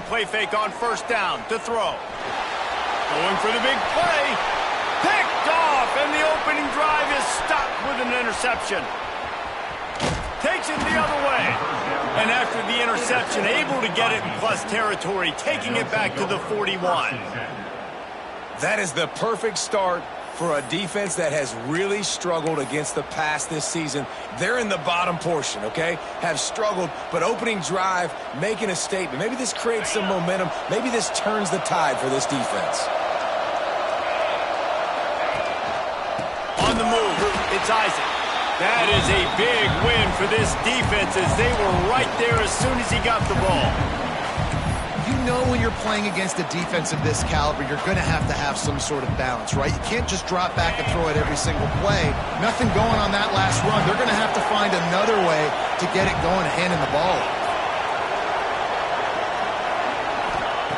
play fake on first down to throw. Going for the big play. Picked off, and the opening drive is stopped with an interception. Takes it the other way. And after the interception, able to get it in plus territory, taking it back to the 41. That is the perfect start for a defense that has really struggled against the pass this season. They're in the bottom portion, okay? Have struggled, but opening drive, making a statement. Maybe this creates some momentum. Maybe this turns the tide for this defense. On the move, it's Isaac. That is a big win for this defense as they were right there as soon as he got the ball. You know when you're playing against a defense of this caliber, you're going to have some sort of balance, right? You can't just drop back and throw it every single play. Nothing going on that last run. They're going to have to find another way to get it going and handing the ball off.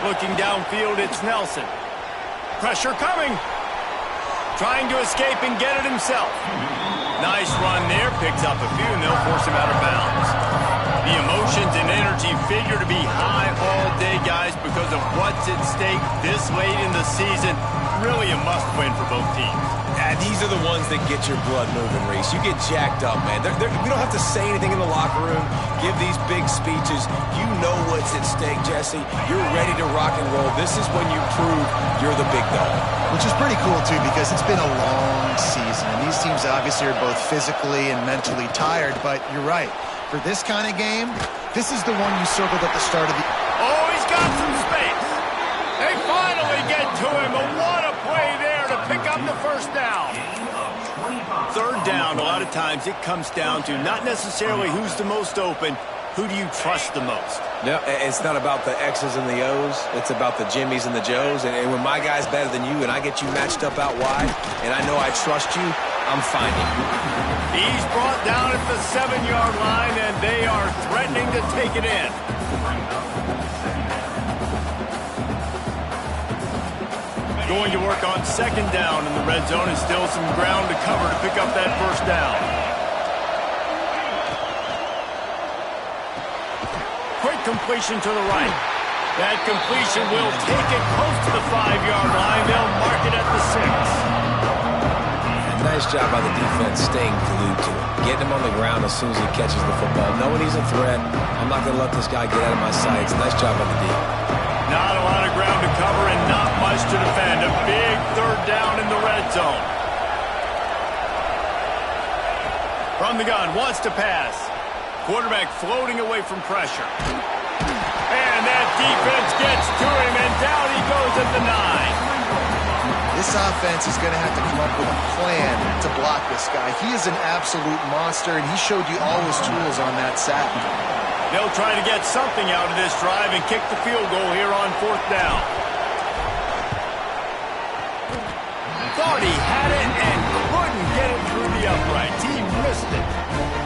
Looking downfield, it's Nelson. Pressure coming. Trying to escape and get it himself. Nice run there. Picks up a few, and they'll force him out of bounds. The emotions and energy figure to be high all day, guys, because of what's at stake this late in the season. Really a must-win for both teams. These are the ones that get your blood moving, Reese. You get jacked up, man. We don't have to say anything in the locker room, give these big speeches. You know what's at stake, Jesse. You're ready to rock and roll. This is when you prove you're the big dog. Which is pretty cool, too, because it's been a long season. And these teams obviously are both physically and mentally tired, but you're right. For this kind of game, this is the one you circled at the start of the... Oh, he's got some space. They finally get to him. And what a play there to pick up the first down. Third down, a lot of times it comes down to not necessarily who's the most open, who do you trust the most? No, it's not about the X's and the O's. It's about the Jimmies and the Joes. And when my guy's better than you and I get you matched up out wide and I know I trust you, I'm finding you. He's brought down at the 7-yard line, and they are threatening to take it in. Going to work on second down in the red zone, and still some ground to cover to pick up that first down. Quick completion to the right. That completion will take it close to the 5-yard line. They'll mark it at the 6. Nice job by the defense staying glued to it. Getting him on the ground as soon as he catches the football. Knowing he's a threat, I'm not going to let this guy get out of my sights. Nice job by the D. Not a lot of ground to cover and not much to defend. A big third down in the red zone. From the gun, wants to pass. Quarterback floating away from pressure. And that defense gets to him, and down he goes at the 9. This offense is going to have to come up with a plan to block this guy. He is an absolute monster, and he showed you all his tools on that sack. They'll try to get something out of this drive and kick the field goal here on fourth down. Thought he had it and couldn't get it through the uprights. He missed it.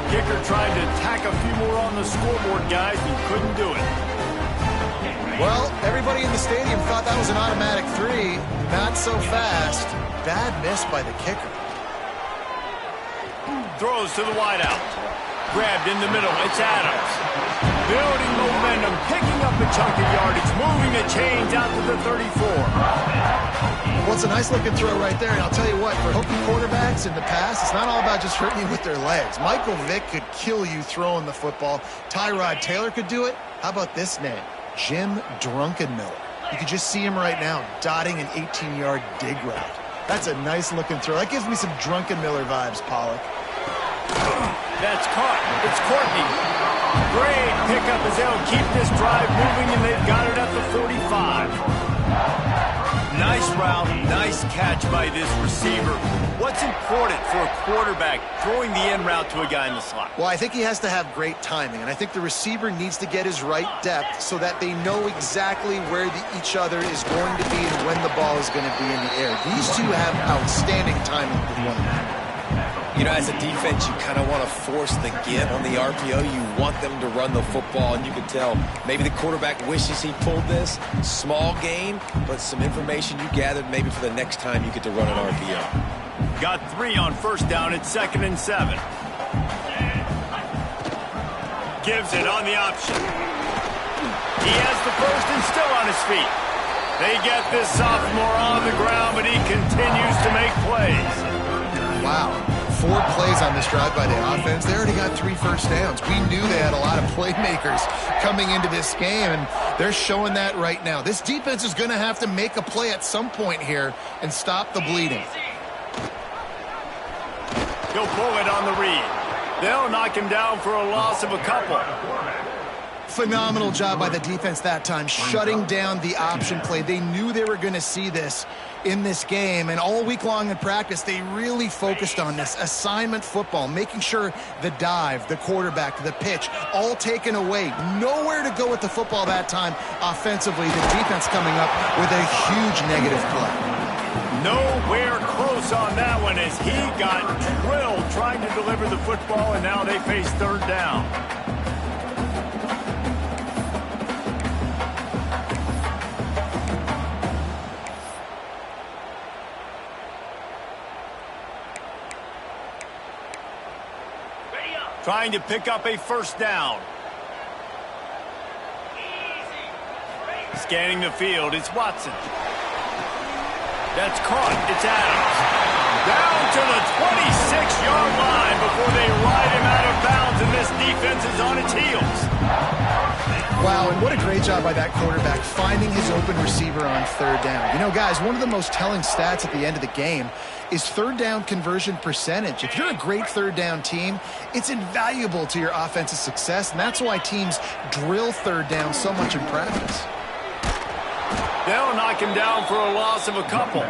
Kicker tried to tack a few more on the scoreboard, guys, and couldn't do it. Well, everybody in the stadium thought that was an automatic 3. Not so fast. Bad miss by the kicker. Throws to the wideout. Grabbed in the middle. It's Adams. Building momentum, picking up a chunk of yardage, moving the chains out to the 34. Well, it's a nice-looking throw right there, and I'll tell you what, for hooking quarterbacks in the past, it's not all about just hurting you with their legs. Michael Vick could kill you throwing the football. Tyrod Taylor could do it. How about this name? Jim Drunkenmiller. You can just see him right now dotting an 18-yard dig route. That's a nice-looking throw. That gives me some Drunkenmiller vibes, Pollock. That's caught. It's Courtney. Great pickup as they'll keep this drive moving, and they've got it at the 45. Nice route, nice catch by this receiver. What's important for a quarterback throwing the in route to a guy in the slot? Well, I think he has to have great timing, and I think the receiver needs to get his right depth so that they know exactly where each other is going to be and when the ball is going to be in the air. These two have outstanding timing with one another. You know, as a defense, you kind of want to force the give on the RPO. You want them to run the football, and you can tell maybe the quarterback wishes he pulled this. Small gain, but some information you gathered maybe for the next time you get to run an RPO. Got 3 on first down. It's 2nd and 7. Gives it on the option. He has the first and still on his feet. They get this sophomore on the ground, but he continues to make plays. Wow. 4 plays on this drive by the offense. They already got 3 first downs. We knew they had a lot of playmakers coming into this game, and they're showing that right now. This defense is going to have to make a play at some point here and stop the bleeding. He'll pull it on the read. They'll knock him down for a loss of a couple. Phenomenal job by the defense that time, shutting down the option play. They knew they were going to see this in this game, and all week long in practice, they really focused on this assignment football, making sure the dive, the quarterback, the pitch, all taken away. Nowhere to go with the football that time offensively. The defense coming up with a huge negative play. Nowhere close on that one as he got drilled trying to deliver the football, and now they face third down. Trying to pick up a first down. Scanning the field, it's Watson. That's caught, it's Adams. Down to the 26-yard line before they ride him out of bounds, and this defense is on its heels. Wow, and what a great job by that quarterback finding his open receiver on third down. You know, guys, one of the most telling stats at the end of the game is third down conversion percentage. If you're a great third down team, it's invaluable to your offensive success, and that's why teams drill third down so much in practice. They'll knock him down for a loss of a couple.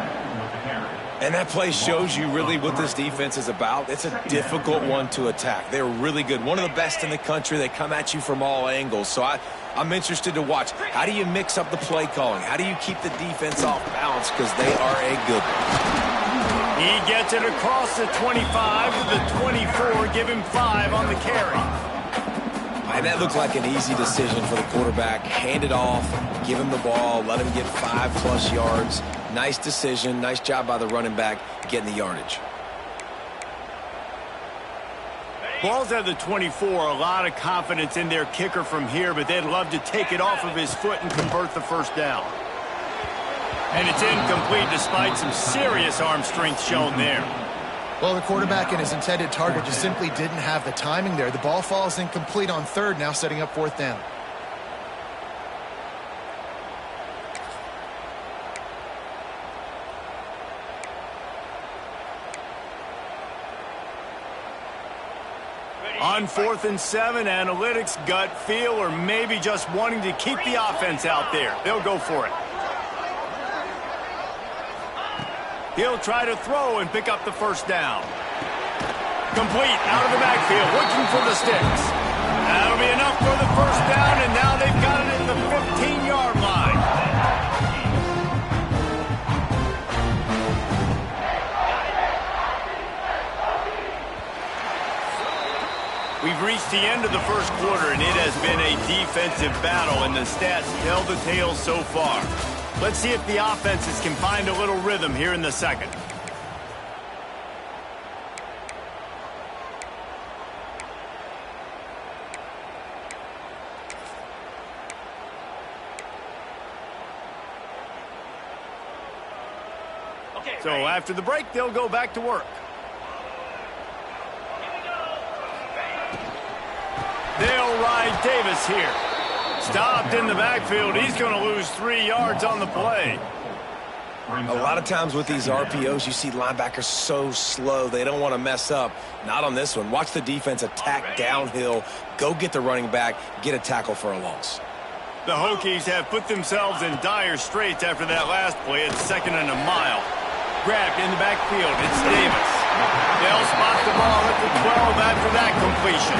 And that play shows you really what this defense is about. It's a difficult one to attack. They're really good. One of the best in the country. They come at you from all angles. So I'm interested to watch. How do you mix up the play calling? How do you keep the defense off balance? Because they are a good one. He gets it across the 25 to the 24. Give him 5 on the carry. And that looked like an easy decision for the quarterback. Hand it off, give him the ball, let him get 5+ yards. Nice decision. Nice job by the running back getting the yardage. Ball's at the 24. A lot of confidence in their kicker from here, but they'd love to take it off of his foot and convert the first down. And it's incomplete despite some serious arm strength shown there. Well, the quarterback and his intended target just simply didn't have the timing there. The ball falls incomplete on third, now setting up fourth down. On 4th and 7, analytics, gut feel, or maybe just wanting to keep the offense out there. They'll go for it. He'll try to throw and pick up the first down. Complete, out of the backfield, looking for the sticks. That'll be enough for the first down, and now they've got it at the 15-yard line. We've reached the end of the first quarter, and it has been a defensive battle, and the stats tell the tale so far. Let's see if the offenses can find a little rhythm here in the second. So after the break, they'll go back to work. They'll ride Davis here. Stopped in the backfield. He's going to lose 3 yards on the play. A lot of times with these RPOs, you see linebackers so slow, they don't want to mess up. Not on this one. Watch the defense attack downhill, go get the running back, get a tackle for a loss. The Hokies have put themselves in dire straits after that last play. It's 2nd and a mile. Grabbed in the backfield. It's Davis. They'll spot the ball at the 12 after that completion.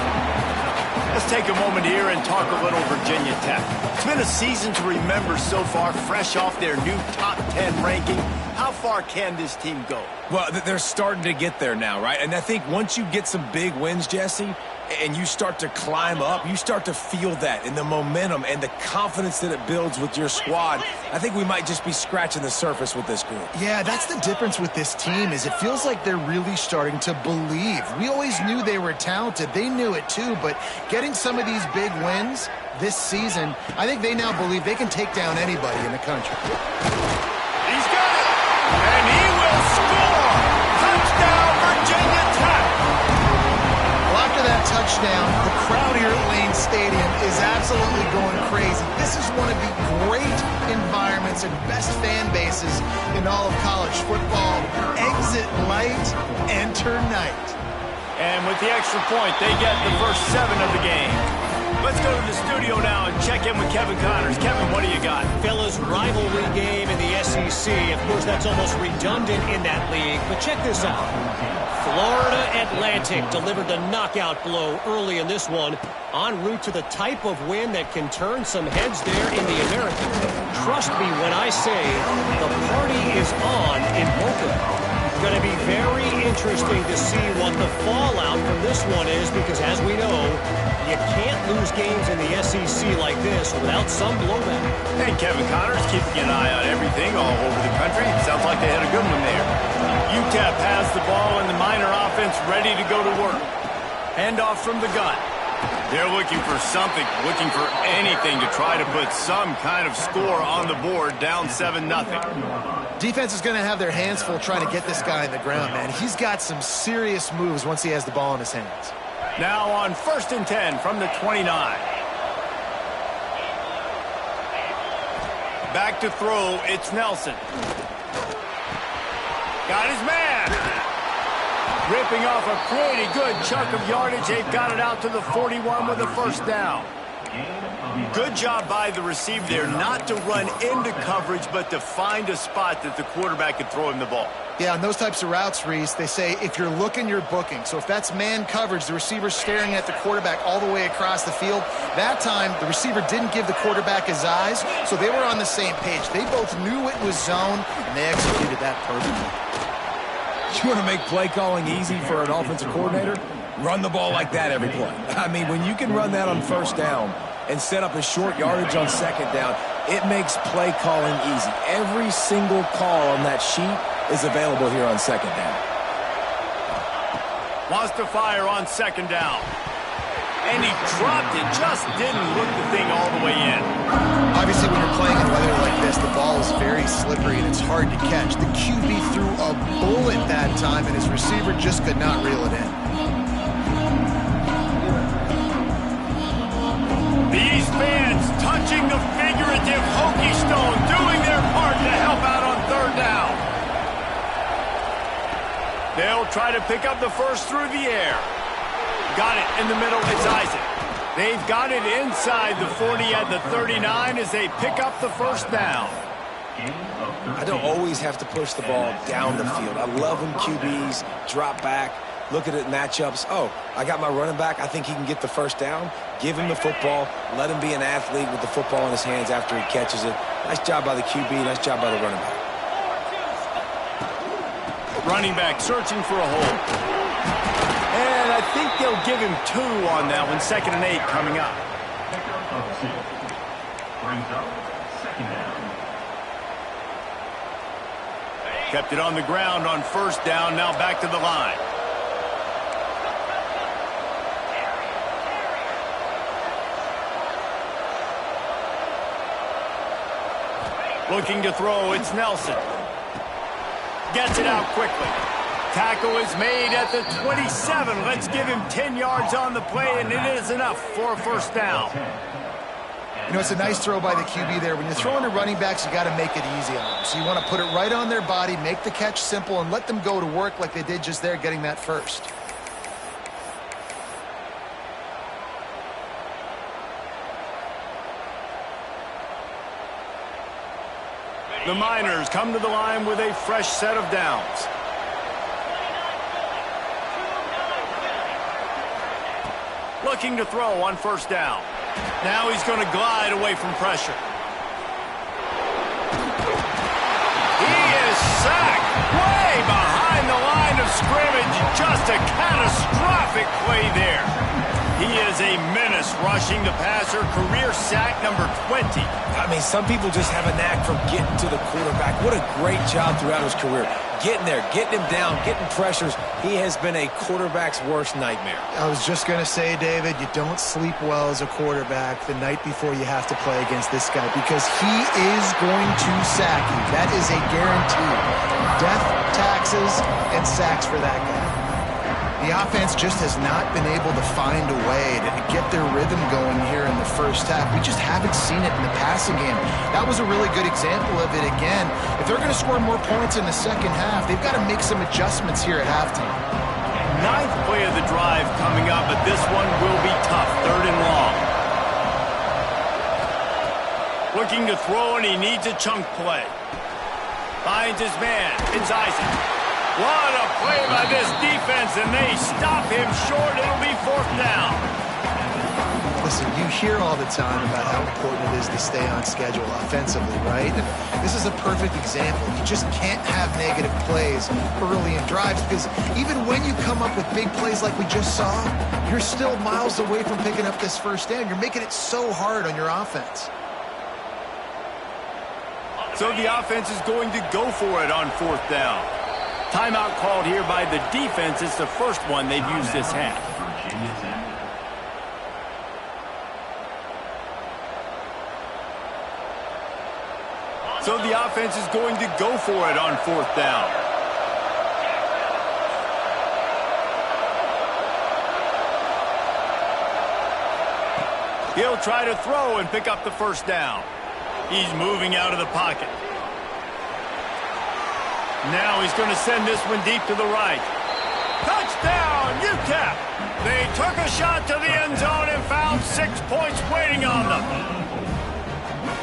Let's take a moment here and talk a little Virginia Tech. It's been a season to remember so far, fresh off their new top 10 ranking. How far can this team go? Well, they're starting to get there now, right? And I think once you get some big wins, Jesse, and you start to climb up, you start to feel that in the momentum and the confidence that it builds with your squad. I think we might just be scratching the surface with this group. Yeah, that's the difference with this team is it feels like they're really starting to believe. We always knew they were talented. They knew it too, but getting some of these big wins this season, I think they now believe they can take down anybody in the country. He's got it, and he will score. Touchdown, Virginia Tech. Well, after that touchdown, the crowd here at Lane Stadium is absolutely going crazy. This is one of the great environments and best fan bases in all of college football. Exit light, enter night. And with the extra point, they get the first 7 of the game. Let's go to the studio now and check in with Kevin Connors. Kevin, what do you got? Fellas, rivalry game in the SEC. Of course, that's almost redundant in that league. But check this out. Florida Atlantic delivered the knockout blow early in this one, en route to the type of win that can turn some heads there in the American. Trust me when I say the party is on in Boca. Going to be very interesting to see what the fallout from this one is, because as we know, you can't lose games in the SEC like this without some blowback. Hey, Kevin Connors, keeping an eye on everything all over the country. Sounds like they had a good one there. UTEP has the ball and the Miner offense ready to go to work. Handoff from the gun. They're looking for something, looking for anything to try to put some kind of score on the board, down 7-0. Defense is going to have their hands full trying to get this guy in the ground, man. He's got some serious moves once he has the ball in his hands. Now on 1st and 10 from the 29. Back to throw, it's Nelson. Got his man. Ripping off a pretty good chunk of yardage. They've got it out to the 41 with a first down. Good job by the receiver there not to run into coverage, but to find a spot that the quarterback could throw him the ball. Yeah, on those types of routes, Reese, they say if you're looking, you're booking. So if that's man coverage, the receiver's staring at the quarterback all the way across the field. That time, the receiver didn't give the quarterback his eyes, so they were on the same page. They both knew it was zone, and they executed that perfectly. You want to make play calling easy for an offensive coordinator? Run the ball like that every play. I mean, when you can run that on first down and set up a short yardage on second down, it makes play calling easy. Every single call on that sheet is available here on second down. Wants to fire on second down. And he dropped it, just didn't look the thing all the way in. Obviously, when you're playing in weather like this, the ball is very slippery and it's hard to catch. The QB threw a bullet that time, and his receiver just could not reel it in. These fans touching the figurative hokey stone, doing their part to help out on third down. They'll try to pick up the first through the air. Got it in the middle, it's Isaac. They've got it inside the 40 at the 39 as they pick up the first down. I don't always have to push the ball down the field. I love when QBs drop back, look at it matchups. Oh, I got my running back. I think he can get the first down. Give him the football. Let him be an athlete with the football in his hands after he catches it. Nice job by the QB. Nice job by the running back. Running back searching for a hole. And I think they'll give him 2 on that one. 2nd and 8 coming up. Kept it on the ground on first down. Now back to the line. Looking to throw, it's Nelson. Gets it out quickly. Tackle is made at the 27. Let's give him 10 yards on the play, and it is enough for a first down. You know, it's a nice throw by the QB there. When you're throwing to running backs, you got to make it easy on them. So you want to put it right on their body, make the catch simple, and let them go to work like they did just there, getting that first. The Miners come to the line with a fresh set of downs. Looking to throw on first down. Now he's going to glide away from pressure. He is sacked way behind the line of scrimmage. Just a catastrophic play there. He is a menace rushing the passer. Career sack number 20. I mean, some people just have a knack for getting to the quarterback. What a great job throughout his career. Getting there, getting him down, getting pressures. He has been a quarterback's worst nightmare. I was just going to say, David, you don't sleep well as a quarterback the night before you have to play against this guy because he is going to sack you. That is a guarantee. Death, taxes, and sacks for that guy. The offense just has not been able to find a way to get their rhythm going here in the first half. We just haven't seen it in the passing game. That was a really good example of it again. If they're going to score more points in the second half, they've got to make some adjustments here at halftime. Ninth play of the drive coming up, but this one will be tough. 3rd and long. Looking to throw, and he needs a chunk play. Finds his man. It's Isaac. What a play by this defense, and they stop him short. It'll be 4th down. Listen, you hear all the time about how important it is to stay on schedule offensively, right? And this is a perfect example. You just can't have negative plays early in drives because even when you come up with big plays like we just saw, you're still miles away from picking up this first down. You're making it so hard on your offense. So the offense is going to go for it on 4th down. Timeout called here by the defense. It's the first one they've used this half. So the offense is going to go for it on 4th down. He'll try to throw and pick up the first down. He's moving out of the pocket. Now he's going to send this one deep to the right. Touchdown, UTEP! They took a shot to the end zone and found 6 points waiting on them.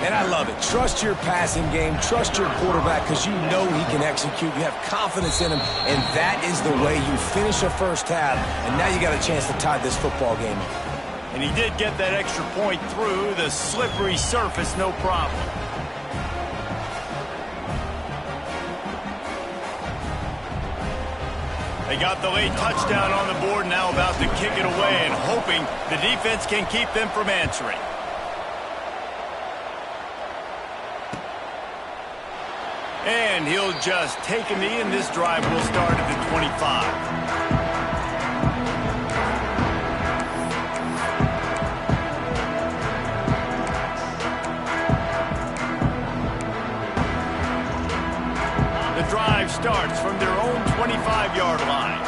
And I love it. Trust your passing game. Trust your quarterback because you know he can execute. You have confidence in him, and that is the way you finish a first half. And now you got a chance to tie this football game up. And he did get that extra point through the slippery surface, no problem. They got the late touchdown on the board, now about to kick it away and hoping the defense can keep them from answering. And he'll just take a knee, and this drive will start at the 25. Drive starts from their own 25-yard line.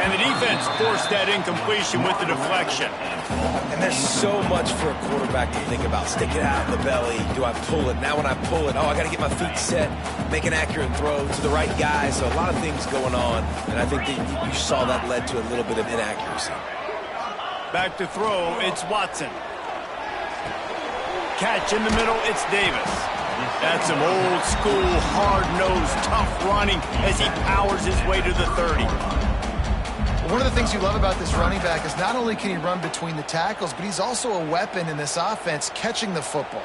And the defense forced that incompletion with the deflection. And there's so much for a quarterback to think about. Stick it out of the belly. Do I pull it? Now when I pull it, I got to get my feet set, make an accurate throw to the right guy. So a lot of things going on. And I think that you saw that led to a little bit of inaccuracy. Back to throw, it's Watson. Catch in the middle, it's Davis. That's some old school, hard-nosed, tough running as he powers his way to the 30. One of the things you love about this running back is not only can he run between the tackles, but he's also a weapon in this offense catching the football.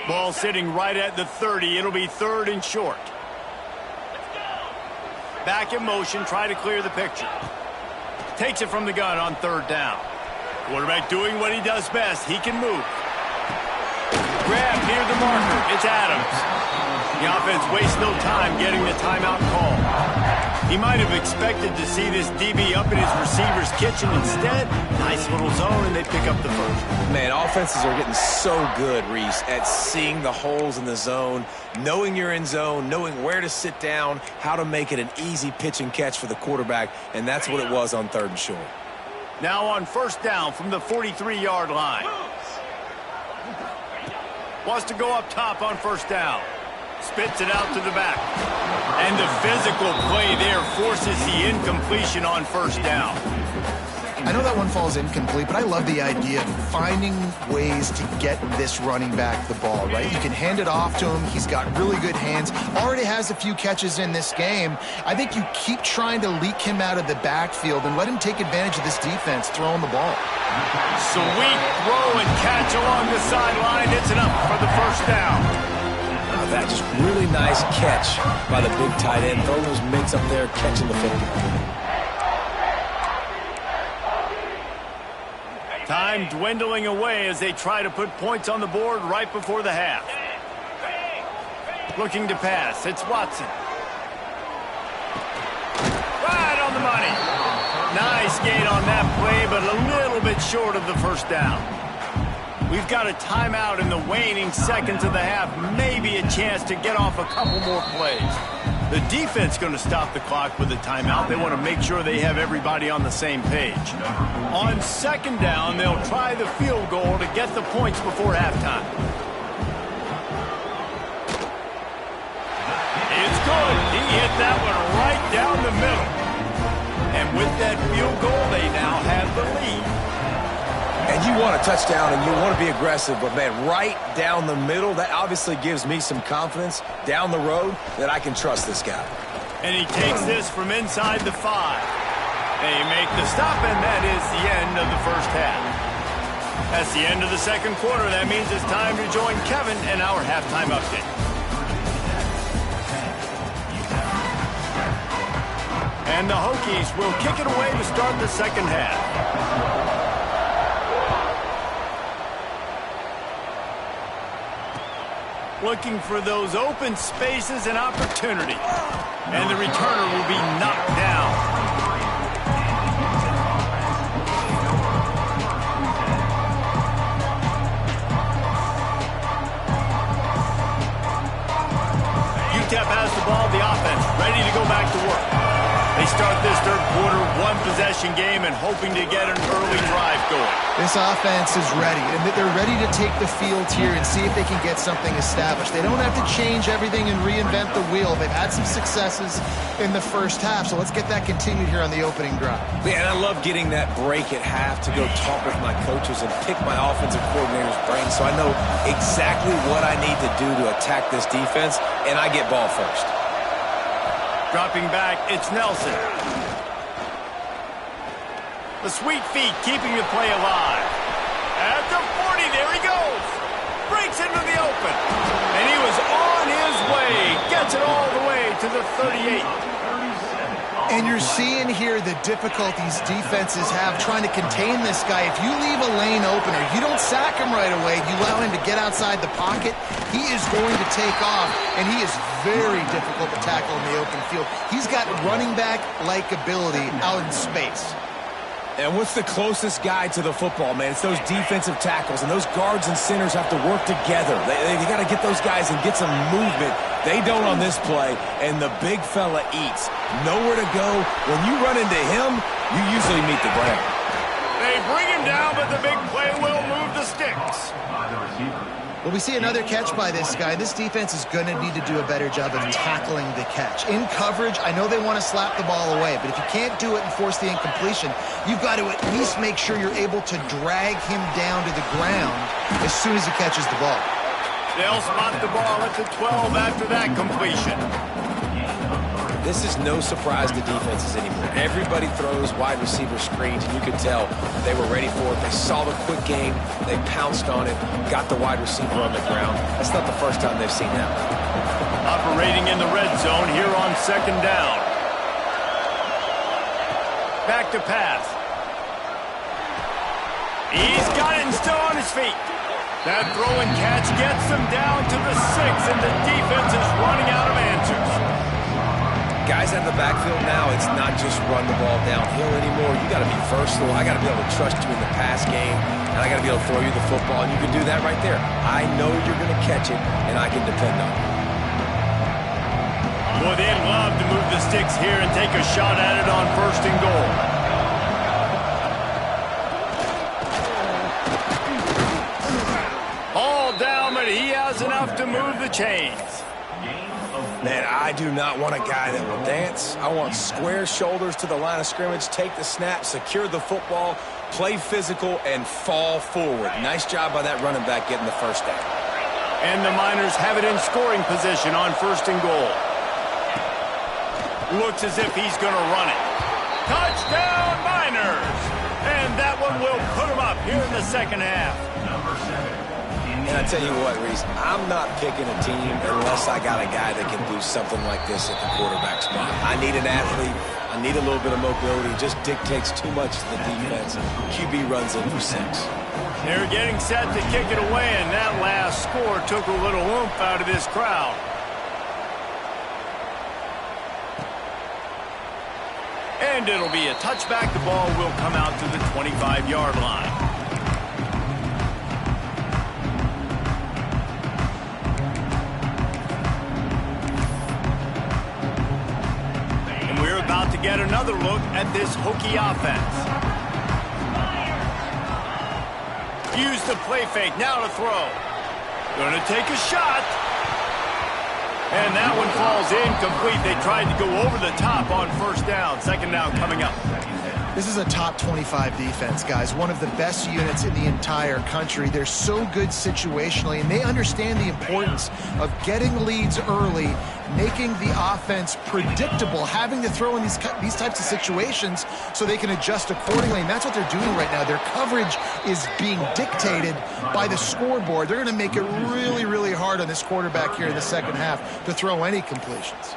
Ball sitting right at the 30. It'll be 3rd and short. Back in motion, try to clear the picture. Takes it from the gun on 3rd down. Quarterback doing what he does best. He can move. Grab near the marker. It's Adams. The offense wastes no time getting the timeout call. He might have expected to see this DB up in his receiver's kitchen. Instead, nice little zone, and they pick up the first. Man, offenses are getting so good, Reese, at seeing the holes in the zone, knowing you're in zone, knowing where to sit down, how to make it an easy pitch and catch for the quarterback, and that's what it was on 3rd and short. Now on 1st down from the 43-yard line. Wants to go up top on 1st down. Spits it out to the back. And the physical play there forces the incompletion on 1st down. I know that one falls incomplete, but I love the idea of finding ways to get this running back the ball, right? You can hand it off to him. He's got really good hands. Already has a few catches in this game. I think you keep trying to leak him out of the backfield and let him take advantage of this defense throwing the ball. Sweet throw and catch along the sideline. It's enough for the first down. That just really nice catch by the big tight end. Throwing those mitts up there, catching the football. Time dwindling away as they try to put points on the board right before the half. Looking to pass. It's Watson. Right on the money. Nice gain on that play, but a little bit short of the first down. We've got a timeout in the waning seconds of the half. Maybe a chance to get off a couple more plays. The defense going to stop the clock with a timeout. They want to make sure they have everybody on the same page. On second down, they'll try the field goal to get the points before halftime. It's good. He hit that one right down the middle. And with that field goal, they now have the lead. And you want a touchdown and you want to be aggressive, but, man, right down the middle, that obviously gives me some confidence down the road that I can trust this guy. And he takes this from inside the 5. They make the stop, and that is the end of the first half. That's the end of the second quarter. That means it's time to join Kevin in our halftime update. And the Hokies will kick it away to start the second half. Looking for those open spaces and opportunity. And the returner will be knocked down. UTEP has the ball, the offense ready to go back to work. They start this third quarter, one-possession game, and hoping to get an early drive going. This offense is ready, and they're ready to take the field here and see if they can get something established. They don't have to change everything and reinvent the wheel. They've had some successes in the first half, so let's get that continued here on the opening drive. Man, I love getting that break at half to go talk with my coaches and pick my offensive coordinator's brain so I know exactly what I need to do to attack this defense, and I get ball first. Dropping back, it's Nelson. The sweet feet keeping the play alive. At the 40, there he goes. Breaks into the open. And he was on his way. Gets it all the way to the 38. And you're seeing here the difficulties defenses have trying to contain this guy. If you leave a lane open or you don't sack him right away, you allow him to get outside the pocket, he is going to take off, and he is very difficult to tackle in the open field. He's got running back-like ability out in space. And what's the closest guy to the football, man? It's those defensive tackles, and those guards and centers have to work together. They got to get those guys and get some movement. They don't on this play, and the big fella eats. Nowhere to go. When you run into him, you usually meet the ground. They bring him down, but the big play will move the sticks. Well, we see another catch by this guy. This defense is going to need to do a better job of tackling the catch. In coverage, I know they want to slap the ball away, but if you can't do it and force the incompletion, you've got to at least make sure you're able to drag him down to the ground as soon as he catches the ball. They'll spot the ball at the 12 after that completion. This is no surprise to defenses anymore. Everybody throws wide receiver screens, and you could tell they were ready for it. They saw the quick game. They pounced on it, got the wide receiver on the ground. That's not the first time they've seen that. Operating in the red zone here on second down. Back to pass. He's got it and still on his feet. That throw and catch gets them down to the 6, and the defense is running out of answers. Guys out of the backfield now, it's not just run the ball downhill anymore. You got to be versatile. I got to be able to trust you in the pass game, and I got to be able to throw you the football, and you can do that right there. I know you're going to catch it, and I can depend on it. Boy, they'd love to move the sticks here and take a shot at it on first and goal. All down, but he has enough to move the chains. Man, I do not want a guy that will dance. I want square shoulders to the line of scrimmage, take the snap, secure the football, play physical, and fall forward. Nice job by that running back getting the first down. And the Miners have it in scoring position on 1st and goal. Looks as if he's going to run it. Touchdown, Miners! And that one will put him up here in the second half. And I tell you what, Reese, I'm not picking a team unless I got a guy that can do something like this at the quarterback spot. I need an athlete. I need a little bit of mobility. It just dictates too much to the defense. QB runs in for 6. They're getting set to kick it away, and that last score took a little oomph out of this crowd. And it'll be a touchback. The ball will come out to the 25-yard line. About to get another look at this Hokie offense. Use the play fake, now to throw. Going to take a shot. And that one falls incomplete. They tried to go over the top on 1st down. 2nd down coming up. This is a top 25 defense, guys. One of the best units in the entire country. They're so good situationally, and they understand the importance of getting leads early, making the offense predictable, having to throw in these types of situations so they can adjust accordingly. And that's what they're doing right now. Their coverage is being dictated by the scoreboard. They're going to make it really, really hard on this quarterback here in the second half to throw any completions.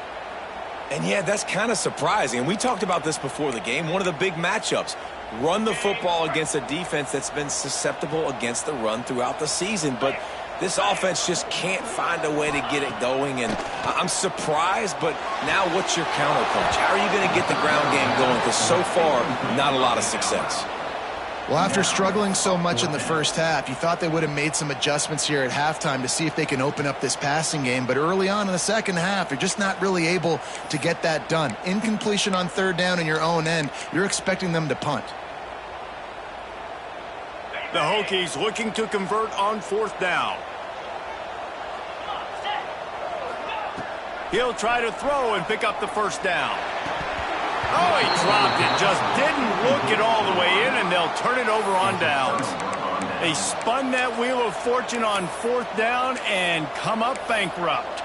And yeah, that's kind of surprising. And we talked about this before the game. One of the big matchups. Run the football against a defense that's been susceptible against the run throughout the season. But this offense just can't find a way to get it going. And I'm surprised, but now what's your counterpunch? How are you going to get the ground game going? Because so far, not a lot of success. Well, after struggling so much in the first half, you thought they would have made some adjustments here at halftime to see if they can open up this passing game. But early on in the second half, you're just not really able to get that done. Incompletion on 3rd down in your own end, you're expecting them to punt. The Hokies looking to convert on 4th down. He'll try to throw and pick up the 1st down. Oh, he dropped it. Just didn't look it all the way in, and they'll turn it over on downs. They spun that wheel of fortune on 4th down and come up bankrupt.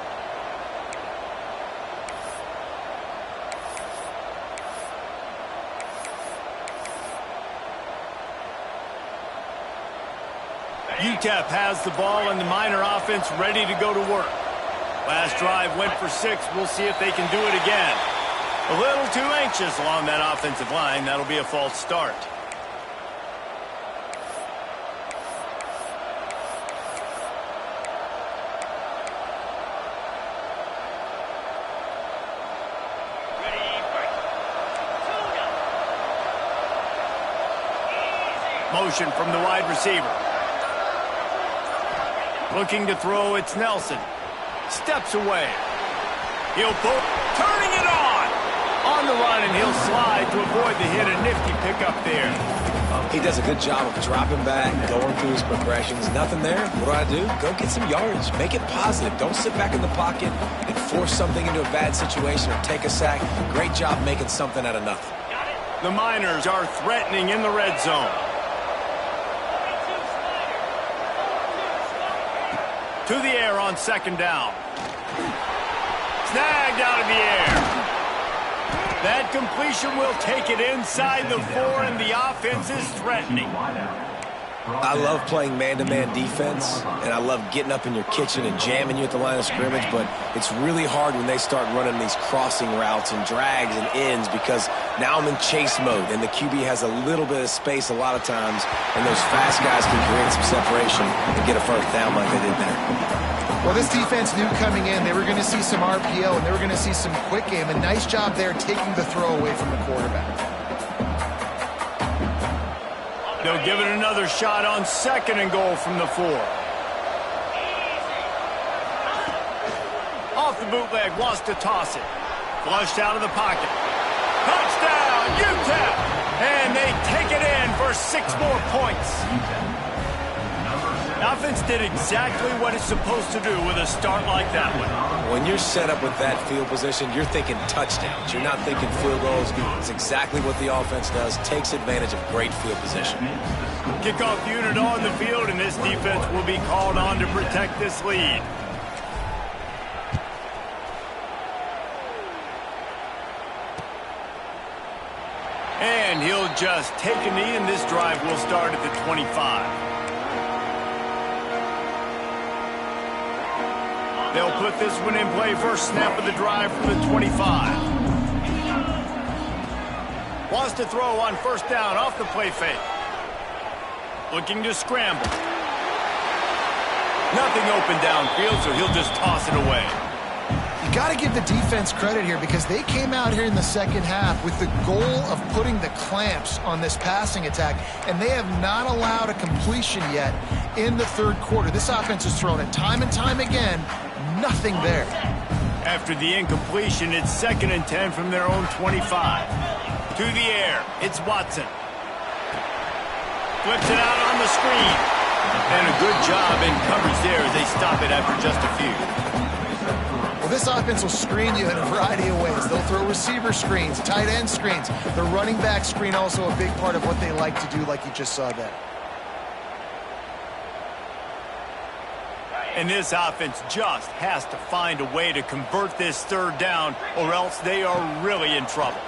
UTEP has the ball, and the Miner offense ready to go to work. Last drive went for 6. We'll see if they can do it again. A little too anxious along that offensive line. That'll be a false start. Motion from the wide receiver. Looking to throw, it's Nelson. Steps away. He'll pull, turning it on the run, and he'll slide to avoid the hit. A nifty pickup there. He does a good job of dropping back, going through his progressions. Nothing there. What do? Go get some yardage. Make it positive. Don't sit back in the pocket and force something into a bad situation or take a sack. Great job making something out of nothing. The Miners are threatening in the red zone. To the air on 2nd down. Snagged out of the air. That completion will take it inside the 4, and the offense is threatening. I love playing man-to-man defense, and I love getting up in your kitchen and jamming you at the line of scrimmage, but it's really hard when they start running these crossing routes and drags and ends because now I'm in chase mode, and the QB has a little bit of space a lot of times, and those fast guys can create some separation and get a 1st down like they did there. Well, this defense knew coming in they were going to see some RPO and they were going to see some quick game. A nice job there taking the throw away from the quarterback. They'll give it another shot on 2nd and goal from the 4. Off the bootleg, wants to toss it. Flushed out of the pocket. Touchdown, UTEP! And they take it in for 6 more points. offense did exactly what it's supposed to do with a start like that one. When you're set up with that field position, you're thinking touchdowns. You're not thinking field goals. It's exactly what the offense does, takes advantage of great field position. Kickoff unit on the field, and this defense will be called on to protect this lead. And he'll just take a knee, and this drive will start at the 25. They'll put this one in play first snap of the drive from the 25. Wants to throw on first down off the play fake. Looking to scramble. Nothing open downfield, so he'll just toss it away. You got to give the defense credit here because they came out here in the second half with the goal of putting the clamps on this passing attack, and they have not allowed a completion yet in the third quarter. This offense has thrown it time and time again. Nothing there. After the incompletion, it's 2nd and 10 from their own 25. To the air, it's Watson. Flips it out on the screen. And a good job in coverage there as they stop it after just a few. Well, this offense will screen you in a variety of ways. They'll throw receiver screens, tight end screens. The running back screen also a big part of what they like to do, like you just saw there. And this offense just has to find a way to convert this third down, or else they are really in trouble.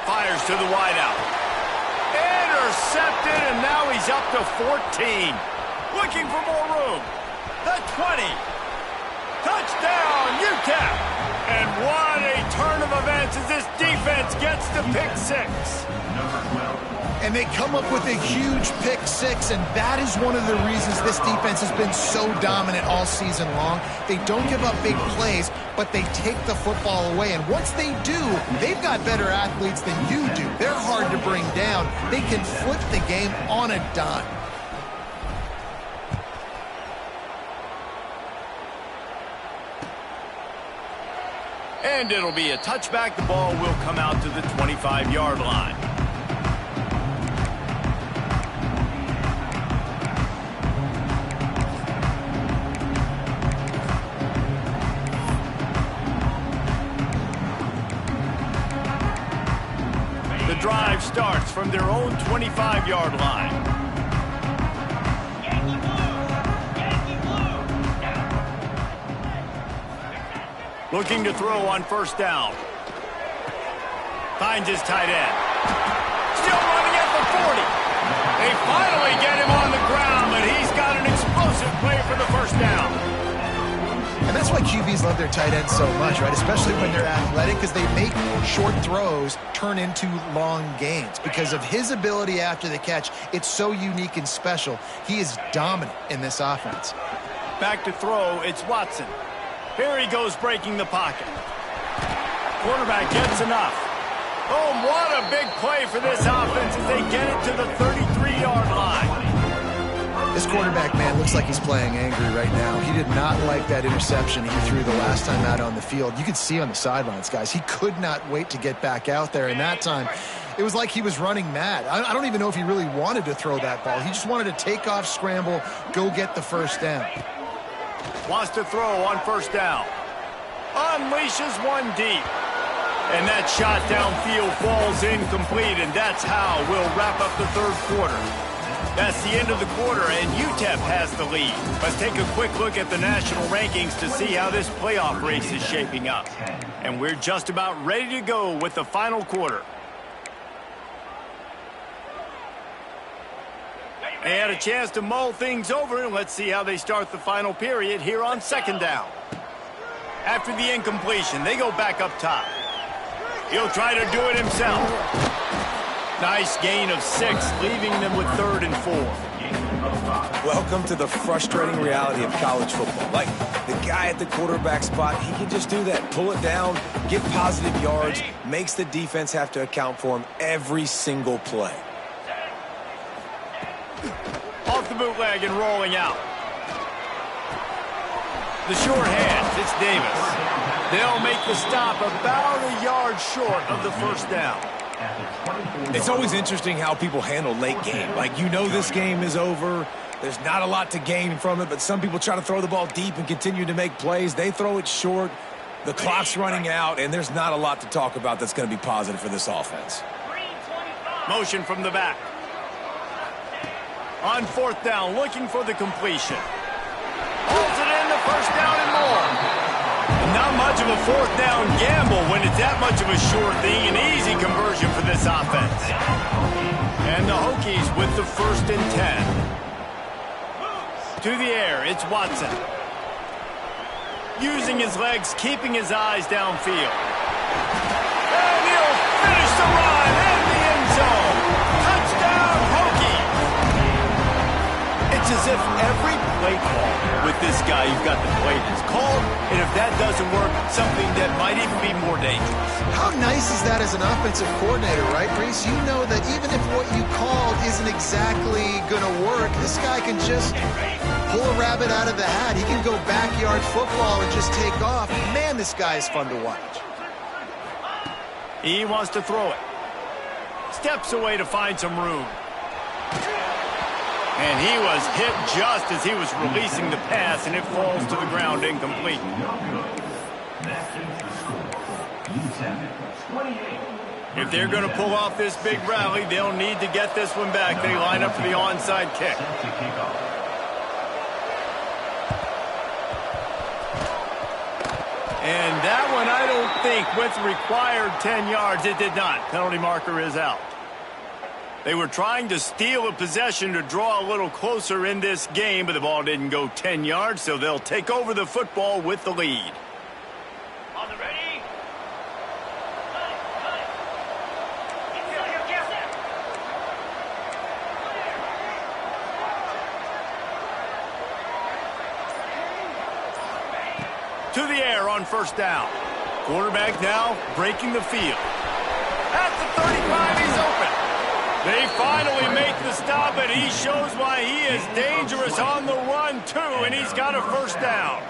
Fires to the wideout. Intercepted, and now he's up to 14. Looking for more room. The 20. Touchdown, UTEP. And what a turn of events as this defense gets to pick 6. And they come up with a huge pick 6, and that is one of the reasons this defense has been so dominant all season long. They don't give up big plays, but they take the football away. And once they do, they've got better athletes than you do. They're hard to bring down. They can flip the game on a dime. And it'll be a touchback. The ball will come out to the 25-yard line. The drive starts from their own 25-yard line. Looking to throw on first down. Finds his tight end. Still running at the 40. They finally get him on the ground, but he's got an explosive play for the first down. And that's why QBs love their tight ends so much, right? Especially when they're athletic, because they make short throws turn into long gains. Because of his ability after the catch, it's so unique and special. He is dominant in this offense. Back to throw, it's Watson. Here he goes breaking the pocket. Quarterback gets enough. Oh, what a big play for this offense as they get it to the 33-yard line. This quarterback, man, looks like he's playing angry right now. He did not like that interception he threw the last time out on the field. You could see on the sidelines, guys, he could not wait to get back out there. And that time, it was like he was running mad. I don't even know if he really wanted to throw that ball. He just wanted to take off, scramble, go get the first down. Wants to throw on first down. Unleashes one deep. And that shot downfield falls incomplete, and that's how we'll wrap up the third quarter. That's the end of the quarter, and UTEP has the lead. Let's take a quick look at the national rankings to see how this playoff race is shaping up. And we're just about ready to go with the final quarter. They had a chance to mull things over, and let's see how they start the final period here on second down. After the incompletion, they go back up top. He'll try to do it himself. Nice gain of 6, leaving them with 3rd and 4. Welcome to the frustrating reality of college football. Like, the guy at the quarterback spot, he can just do that. Pull it down, get positive yards, makes the defense have to account for him every single play. Off the bootleg and rolling out. The short hands, it's Davis. They'll make the stop about a yard short of the first down. It's always interesting how people handle late game. Like, you know this game is over, There's not a lot to gain from it, but some people try to throw the ball deep and continue to make plays. They throw it short. The clock's running out, and there's not a lot to talk about that's going to be positive for this offense. Motion from the back. On fourth down, looking for the completion. Holds it in, the first down and more. Not much of a fourth down gamble when it's that much of a sure thing, an easy conversion for this offense. And the Hokies with the 1st and 10. To the air, it's Watson. Using his legs, keeping his eyes downfield. And he'll finish the run in the end zone. Touchdown, Hokies! It's as if every play call with this guy, you've got the play that's called, and if that doesn't work, something that might even be more dangerous. How nice is that as an offensive coordinator, right, Reese? You know that even if what you called isn't exactly going to work, this guy can just pull a rabbit out of the hat. He can go backyard football and just take off. Man, this guy is fun to watch. He wants to throw it. Steps away to find some room. And he was hit just as he was releasing the pass, and it falls to the ground incomplete. If they're going to pull off this big rally, they'll need to get this one back. They line up for the onside kick. And that one, I don't think, with required 10 yards, it did not. Penalty marker is out. They were trying to steal a possession to draw a little closer in this game, but the ball didn't go 10 yards, so they'll take over the football with the lead. On the ready? To the air on first down. Quarterback now breaking the field. At the 35, he's open. They finally make the stop, and he shows why he is dangerous on the run, too, and he's got a first down.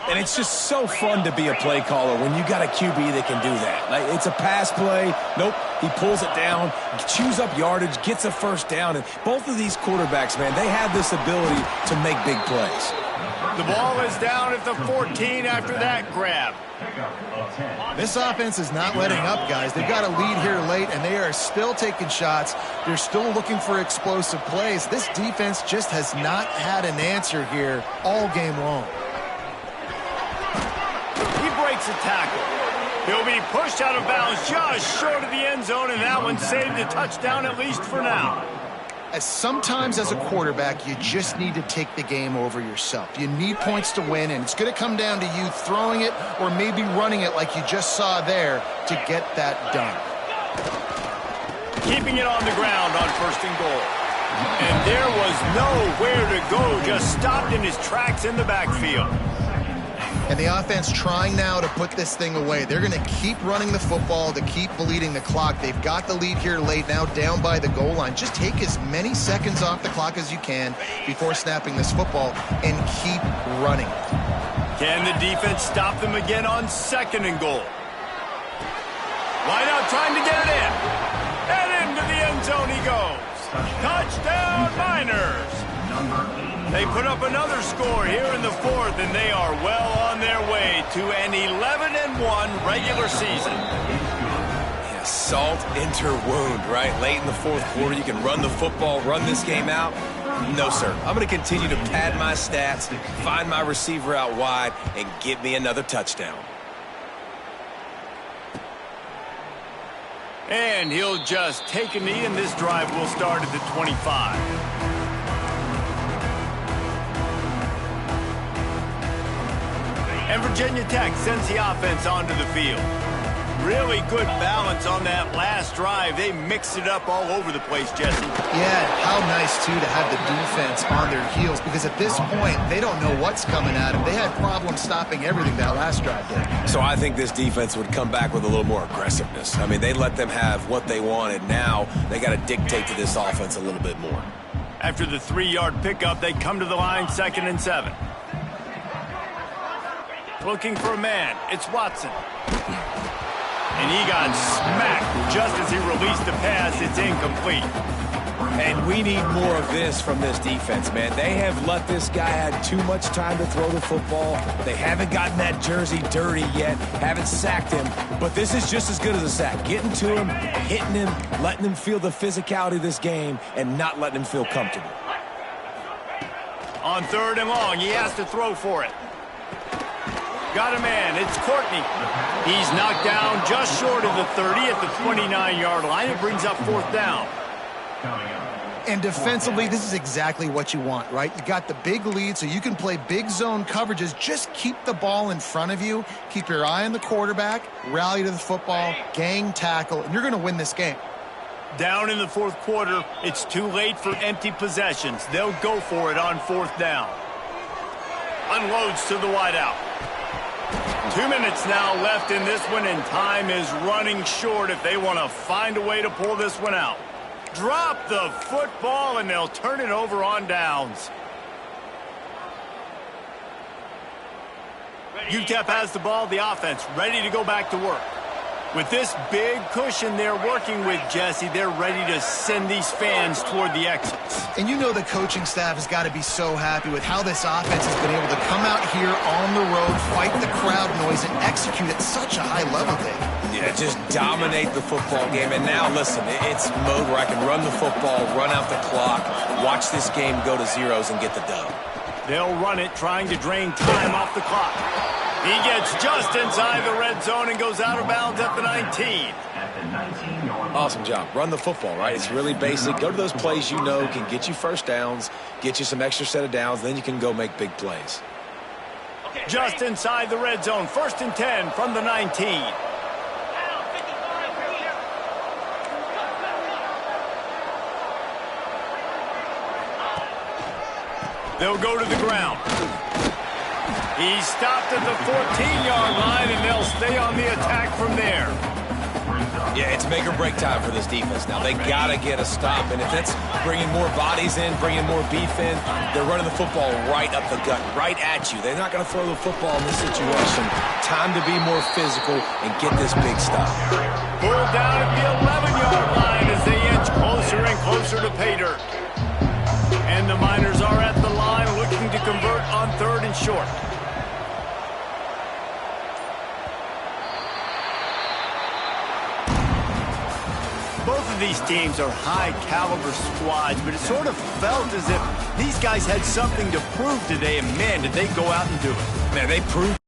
And it's just so fun to be a play caller when you got a QB that can do that. Like, it's a pass play. Nope, he pulls it down, chews up yardage, gets a first down. And both of these quarterbacks, man, they have this ability to make big plays. The ball is down at the 14 after that grab. This offense is not letting up, guys. They've got a lead here late, and they are still taking shots. They're still looking for explosive plays. This defense just has not had an answer here all game long. He breaks a tackle. He'll be pushed out of bounds just short of the end zone, and that one saved a touchdown at least for now. Sometimes as a quarterback, you just need to take the game over yourself. You need points to win, and it's going to come down to you throwing it or maybe running it like you just saw there to get that done. Keeping it on the ground on first and goal. And there was nowhere to go, just stopped in his tracks in the backfield. And the offense trying now to put this thing away. They're going to keep running the football to keep bleeding the clock. They've got the lead here late, now down by the goal line. Just take as many seconds off the clock as you can before snapping this football and keep running. Can the defense stop them again on second and goal? Wide out trying to get it in. And into the end zone he goes. Touchdown, Miners. They put up another score here in the fourth, and they are well on their way to an 11-1 regular season. Yeah, salt into wound, right? Late in the fourth quarter, you can run the football, run this game out. No, sir. I'm going to continue to pad my stats, find my receiver out wide, and get me another touchdown. And he'll just take a knee, and this drive will start at the 25. And Virginia Tech sends the offense onto the field. Really good balance on that last drive. They mixed it up all over the place, Jesse. Yeah, how nice, too, to have the defense on their heels, because at this point, they don't know what's coming at them. They had problems stopping everything that last drive did. So I think this defense would come back with a little more aggressiveness. I mean, they let them have what they wanted. Now they got to dictate to this offense a little bit more. After the 3-yard pickup, they come to the line 2nd and 7. Looking for a man. It's Watson. And he got smacked just as he released the pass. It's incomplete. And we need more of this from this defense, man. They have let this guy have too much time to throw the football. They haven't gotten that jersey dirty yet, haven't sacked him. But this is just as good as a sack. Getting to him, hitting him, letting him feel the physicality of this game, and not letting him feel comfortable. On 3rd and long, he has to throw for it. Got a man, it's Courtney. He's knocked down just short of the 30 at the 29-yard line. It brings up 4th down. And defensively, this is exactly what you want, right? You got the big lead, so you can play big zone coverages. Just keep the ball in front of you. Keep your eye on the quarterback, rally to the football, gang tackle, and you're going to win this game. Down in the 4th quarter, it's too late for empty possessions. They'll go for it on 4th down. Unloads to the wideout. 2 minutes now left in this one, and time is running short if they want to find a way to pull this one out. Drop the football, and they'll turn it over on downs. UTEP has the ball, the offense ready to go back to work. With this big cushion they're working with, Jesse, they're ready to send these fans toward the exits. And you know the coaching staff has got to be so happy with how this offense has been able to come out here on the road, fight the crowd noise, and execute at such a high level, Dave. Yeah, just dominate the football game. And now, listen, it's mode where I can run the football, run out the clock, watch this game go to zeros and get the dub. They'll run it, trying to drain time off the clock. He gets just inside the red zone and goes out of bounds at the 19. Awesome job. Run the football, right? It's really basic. Go to those plays you know can get you first downs, get you some extra set of downs, then you can go make big plays. Just inside the red zone, 1st and 10 from the 19. They'll go to the ground. He's stopped at the 14-yard line, and they'll stay on the attack from there. Yeah, it's make or break time for this defense now. They got to get a stop, and if that's bringing more bodies in, bringing more beef in, they're running the football right up the gut, right at you. They're not going to throw the football in this situation. Time to be more physical and get this big stop. Pulled down at the 11-yard line as they inch closer and closer to pay dirt. And the Miners are at the line looking to convert on 3rd and short. Both of these teams are high-caliber squads, but it sort of felt as if these guys had something to prove today, and man, did they go out and do it. Man, they proved